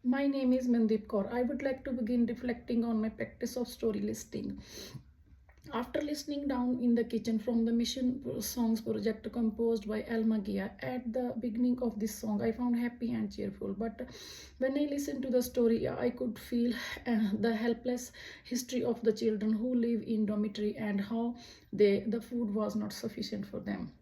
My name is Mandeep Kaur. I would like to begin reflecting on my practice of story listening. After listening down in the kitchen from the Mission Songs project composed by Alma Gia, at the beginning of this song, I found happy and cheerful. But when I listened to the story, I could feel the helpless history of the children who live in dormitory and how the food was not sufficient for them.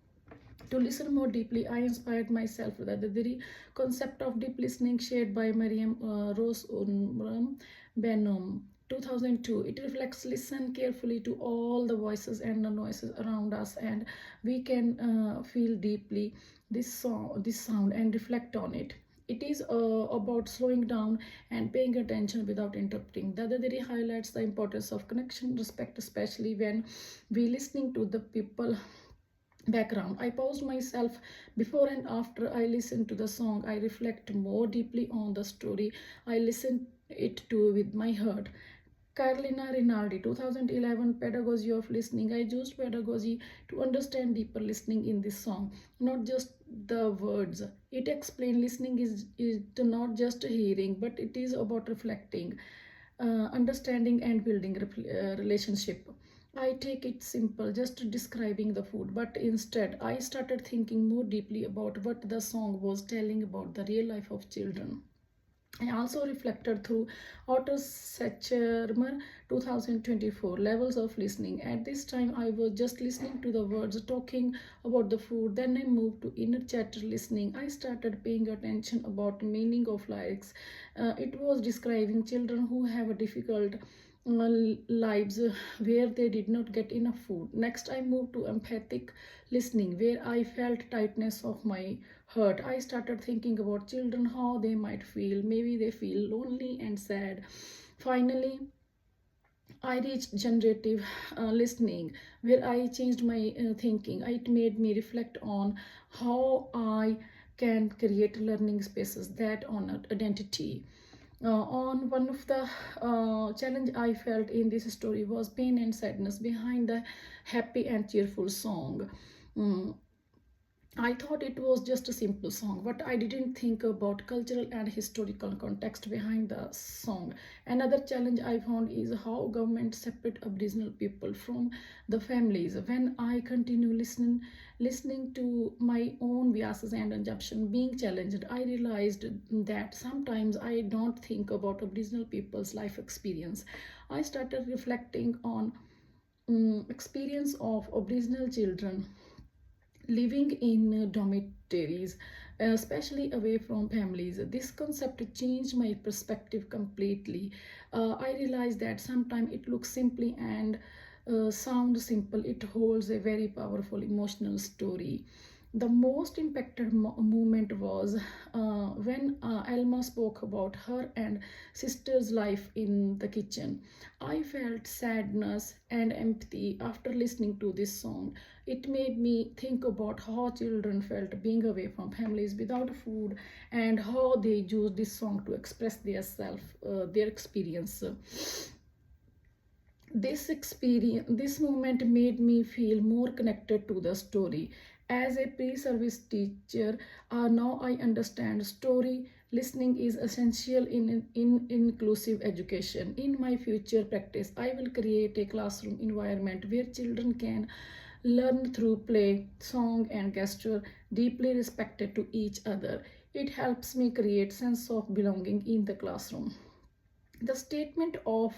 To listen more deeply, I inspired myself with the very concept of deep listening shared by Mariam Rose Unram Benum. 2002. It reflects listen carefully to all the voices and the noises around us, and we can feel deeply this sound, and reflect on it. It is about slowing down and paying attention without interrupting. The Dadadiri highlights the importance of connection, respect, especially when we listening to the people background. I paused myself before and after I listen to the song. I reflect more deeply on the story I listen it to with my heart. Carolina Rinaldi, 2011, Pedagogy of Listening. I used pedagogy to understand deeper listening in this song, not just the words. It explained listening is not just hearing, but it is about reflecting, understanding, and building relationship. I take it simple, just describing the food, but instead I started thinking more deeply about what the song was telling about the real life of children. I also reflected through Otto Setchermer 2024 levels of listening. At this time, I was just listening to the words talking about the food. Then I moved to inner chatter listening. I started paying attention about meaning of lyrics. It was describing children who have a difficult lives where they did not get enough food. Next, I moved to empathic listening, where I felt tightness of my heart. I started thinking about children, how they might feel. Maybe they feel lonely and sad. Finally, I reached generative listening, where I changed my thinking. It made me reflect on how I can create learning spaces that honor identity. On one of the challenge I felt in this story was pain and sadness behind the happy and cheerful song. Mm, I thought it was just a simple song, but I didn't think about cultural and historical context behind the song. Another challenge I found is how government separate Aboriginal people from the families. When I continue listening to my own biases and assumption being challenged, I realized that sometimes I don't think about Aboriginal people's life experience. I started reflecting on experience of Aboriginal children living in dormitories, especially away from families. This concept changed my perspective completely. I realized that sometimes it looks simply and sounds simple, it holds a very powerful emotional story. The most impacted moment was when Alma spoke about her and sister's life in the kitchen. I felt sadness and empathy after listening to this song. It made me think about how children felt being away from families without food, and how they used this song to express their experience. This moment made me feel more connected to the story. As a pre-service teacher, now I understand story listening is essential in inclusive education. In my future practice, I will create a classroom environment where children can learn through play, song, and gesture, deeply respected to each other. It helps me create sense of belonging in the classroom. The statement of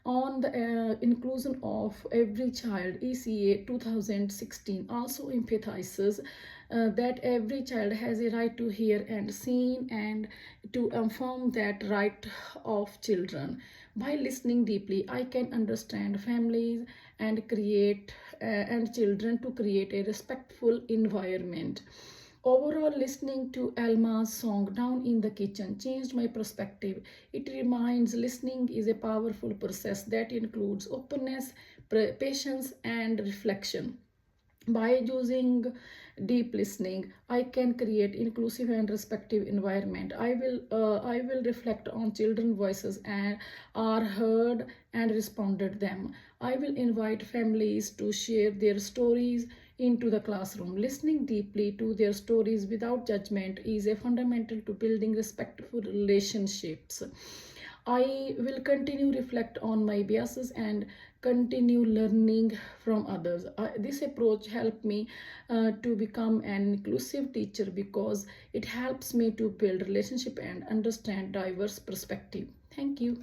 on the inclusion of every child, ECA 2016, also empathizes that every child has a right to hear and seen, and to affirm that right of children. By listening deeply, I can understand families and create and children to create a respectful environment. Overall, listening to Alma's song Down in the Kitchen changed my perspective. It reminds listening is a powerful process that includes openness, patience, and reflection. By using deep listening, I can create inclusive and respectful environment. I will reflect on children voices and are heard and responded them. I will invite families to share their stories, into the classroom. Listening deeply to their stories without judgment is a fundamental to building respectful relationships. I will continue reflect on my biases and continue learning from others. This approach helped me to become an inclusive teacher because it helps me to build relationship and understand diverse perspective. Thank you.